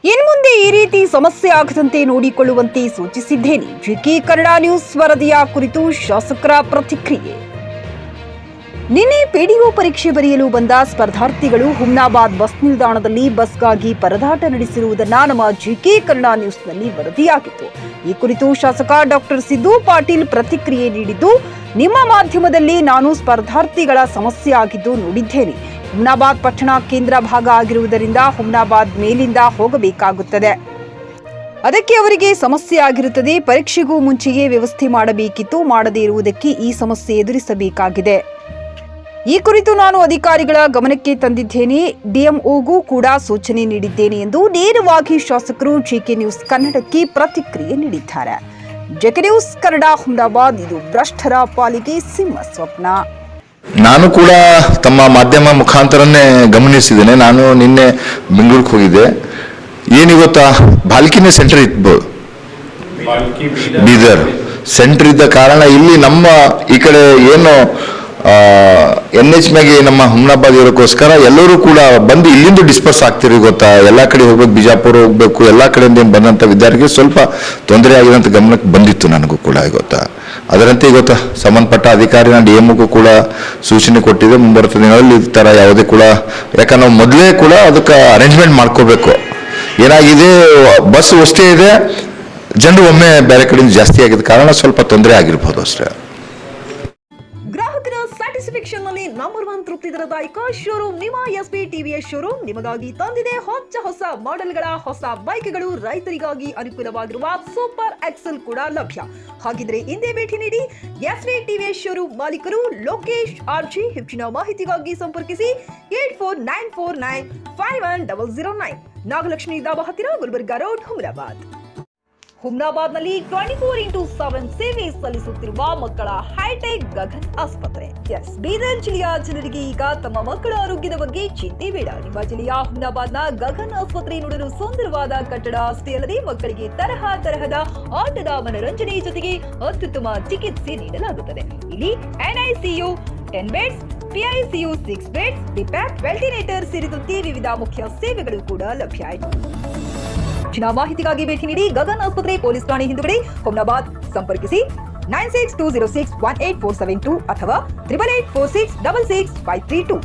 ಇನ್ಮುಂದೆ ಈ ರೀತಿ ಸಮಸ್ಯೆ ಆಗದಂತೆ ನೋಡಿಕೊಳ್ಳುವಂತೆ ಸೂಚಿಸಿದ್ದೇನೆ. ಜಿಕೆ ಕನ್ನಡ ನ್ಯೂಸ್ ವರದಿಯ ಕುರಿತು ಶಾಸಕರ ಪ್ರತಿಕ್ರಿಯೆ. ನಿನ್ನೆ ಪಿಡಿಒ ಪರೀಕ್ಷೆ ಬರೆಯಲು ಬಂದ ಸ್ಪರ್ಧಾರ್ಥಿಗಳು ಹುಮ್ನಾಬಾದ್ ಬಸ್ ನಿಲ್ದಾಣದಲ್ಲಿ ಬಸ್ಗಾಗಿ ಪರದಾಟ ನಡೆಸಿರುವುದನ್ನು ನಮ್ಮ ಜಿಕೆ ಕನ್ನಡ ನ್ಯೂಸ್ನಲ್ಲಿ ವರದಿಯಾಗಿತ್ತು. ಈ ಕುರಿತು ಶಾಸಕ ಡಾಕ್ಟರ್ ಸಿದ್ದು ಪಾಟೀಲ್ ಪ್ರತಿಕ್ರಿಯೆ ನೀಡಿದ್ದು, ನಿಮ್ಮ ಮಾಧ್ಯಮದಲ್ಲಿ ನಾನು ಸ್ಪರ್ಧಾರ್ಥಿಗಳ ಸಮಸ್ಯೆ ಆಗಿದ್ದು ನೋಡಿದ್ದೇನೆ. ಹುಮ್ನಾಬಾದ್ ಪಟ್ಟಣ ಕೇಂದ್ರ ಭಾಗ ಆಗಿರುವುದರಿಂದ ಹುಮ್ನಾಬಾದ್ ಮೇಲಿಂದ ಹೋಗಬೇಕಾಗುತ್ತದೆ. ಅದಕ್ಕೆ ಅವರಿಗೆ ಸಮಸ್ಯೆ ಆಗಿರುತ್ತದೆ. ಪರೀಕ್ಷೆಗೂ ಮುಂಚೆಯೇ ವ್ಯವಸ್ಥೆ ಮಾಡಬೇಕಿತ್ತು. ಮಾಡದೇ ಇರುವುದಕ್ಕೆ ಈ ಸಮಸ್ಯೆ ಎದುರಿಸಬೇಕಾಗಿದೆ. ಈ ಕುರಿತು ನಾನು ಅಧಿಕಾರಿಗಳ ಗಮನಕ್ಕೆ ತಂದಿದ್ದೇನೆ. ಡಿಎಂಒಗೂ ಕೂಡ ಸೂಚನೆ ನೀಡಿದ್ದೇನೆ ಎಂದು ನೇರವಾಗಿ ಶಾಸಕರು ಜಿಕೆ ನ್ಯೂಸ್ ಕನ್ನಡಕ್ಕೆ ಪ್ರತಿಕ್ರಿಯೆ ನೀಡಿದ್ದಾರೆ. ಜಿಕೆ ನ್ಯೂಸ್ ಕನ್ನಡ, ಹುಮ್ನಾಬಾದ್ ಇದು ಭ್ರಷ್ಟರ ಪಾಲಿಗೆ ಸಿಂಹ ಸ್ವಪ್ನ. ನಾನು ಕೂಡ ತಮ್ಮ ಮಾಧ್ಯಮ ಮುಖಾಂತರನೇ ಗಮನಿಸಿದ್ದೇನೆ. ನಾನು ನಿನ್ನೆ ಬೆಂಗಳೂರಿಗೆ ಹೋಗಿದ್ದೆ. ಏನಿಗೊತ್ತಾ, ಬಾಲ್ಕಿನೇ ಸೆಂಟರ್ ಇತ್ತು, ಬೀದರ್ ಸೆಂಟರ್ ಇದ್ದ ಕಾರಣ ಇಲ್ಲಿ ನಮ್ಮ ಈ ಕಡೆ ಏನು NH ಮ್ಯಾಗೆ ನಮ್ಮ ಹುಮ್ನಾಬಾದ್ ಇರೋಕ್ಕೋಸ್ಕರ ಎಲ್ಲರೂ ಕೂಡ ಬಂದು ಇಲ್ಲಿಂದ ಡಿಸ್ಪರ್ಸ್ ಆಗ್ತಿರಿ. ಗೊತ್ತಾ, ಎಲ್ಲ ಕಡೆ ಹೋಗ್ಬೇಕು, ಬಿಜಾಪುರ ಹೋಗ್ಬೇಕು, ಎಲ್ಲ ಕಡೆಯಿಂದ ಬಂದಂಥ ವಿದ್ಯಾರ್ಥಿಗೆ ಸ್ವಲ್ಪ ತೊಂದರೆ ಆಗಿದಂತ ಗಮನಕ್ಕೆ ಬಂದಿತ್ತು ನನಗೂ ಕೂಡ. ಗೊತ್ತಾ, ಅದರಂತೆ ಗೊತ್ತಾ ಸಂಬಂಧಪಟ್ಟ ಅಧಿಕಾರಿ ನಾನು DMಗೂ ಕೂಡ ಸೂಚನೆ ಕೊಟ್ಟಿದ್ದೆ. ಮುಂಬರುವ ದಿನಗಳಲ್ಲಿ ಈ ಥರ ಯಾವುದೇ ಕೂಡ, ಯಾಕಂದ್ರೆ ನಾವು ಮೊದಲೇ ಕೂಡ ಅದಕ್ಕೆ ಅರೇಂಜ್ಮೆಂಟ್ ಮಾಡ್ಕೋಬೇಕು. ಏನಾಗಿದೆ, ಬಸ್ ಅಷ್ಟೇ ಇದೆ, ಜನರು ಒಮ್ಮೆ ಬೇರೆ ಕಡೆಯಿಂದ ಜಾಸ್ತಿ ಆಗಿದ್ದ ಕಾರಣ ಸ್ವಲ್ಪ ತೊಂದರೆ ಆಗಿರ್ಬೋದು ಅಷ್ಟೇ. ಗ್ರಾಹಕರ ಸ್ಯಾಟಿಸ್ಫ್ಯಾಕ್ಷನ್ ನಲ್ಲಿ ನಂಬರ್ 1 ತೃಪ್ತಿದಾಯಕ ಶೋರೂಮ್ ನಿಮ್ಮ SP TVS ಶೋರೂಮ್ ನಿಮಗಾಗಿ ತಂದಿದೆ ಹೊಸ ಮಾಡೆಲ್ಗಳ ಹೊಸ ಬೈಕ್ಗಳು. ರೈತರಿಗಾಗಿ ಅನುಕೂಲವಾಗಿರುವ ಸೂಪರ್ ಎಕ್ಸೆಲ್ ಕೂಡ ಲಭ್ಯ. ಹಾಗಿದ್ರೆ ಹಿಂದೆ ಭೇಟಿ ನೀಡಿ SP TVS ಶೋರೂಮ್ ಮಾಲೀಕರು ಲೋಕೇಶ್ RG. ಹೆಚ್ಚಿನ ಮಾಹಿತಿಗಾಗಿ ಸಂಪರ್ಕಿಸಿ 8494951009, ನಾಗಲಕ್ಷ್ಮಿ ದಾಬಾ ಹತ್ತಿರ, ಗುಲ್ಬರ್ಗಾ ರೋಡ್, ಹುಮ್ನಾಬಾದ್. ಹುಮ್ನಾಬಾದ್ನಲ್ಲಿ 24x7 ಸೇವೆ ಸಲ್ಲಿಸುತ್ತಿರುವ ಮಕ್ಕಳ ಹೈಟೆಕ್ ಗಗನ್ ಆಸ್ಪತ್ರೆ. ಬೀದರ್ ಜಿಲ್ಲೆಯ ಜನರಿಗೆ ಈಗ ತಮ್ಮ ಮಕ್ಕಳ ಆರೋಗ್ಯದ ಬಗ್ಗೆ ಚಿಂತೆ ಬೇಡ. ನಿಮ್ಮ ಜಿಲ್ಲೆಯ ಹುಮ್ನಾಬಾದ್ನ ಗಗನ್ ಆಸ್ಪತ್ರೆ ನೋಡಲು ಸುಂದರವಾದ ಕಟ್ಟಡ ಅಷ್ಟೇ ಅಲ್ಲದೆ ಮಕ್ಕಳಿಗೆ ತರಹದ ಆಟದ ಮನರಂಜನೆ ಜೊತೆಗೆ ಅತ್ಯುತ್ತಮ ಚಿಕಿತ್ಸೆ ನೀಡಲಾಗುತ್ತದೆ. ಇಲ್ಲಿ NICU 10 beds, PICU 6 beds, BPAP, ventilator ಸೇರಿದಂತೆ ವಿವಿಧ ಮುಖ್ಯ ಸೇವೆಗಳು ಕೂಡ ಲಭ್ಯ. ಹೆಚ್ಚಿನ ಮಾಹಿತಿಗಾಗಿ ಭೇಟಿ ನೀಡಿ ಗಗನ್ ಆಸ್ಪತ್ರೆ, ಪೊಲೀಸ್ ಠಾಣೆ ಹಿಂದುಗಡೆ, ಹುಮ್ನಾಬಾದ್. ಸಂಪರ್ಕಿಸಿ 9620618472 ಅಥವಾ 8846666532.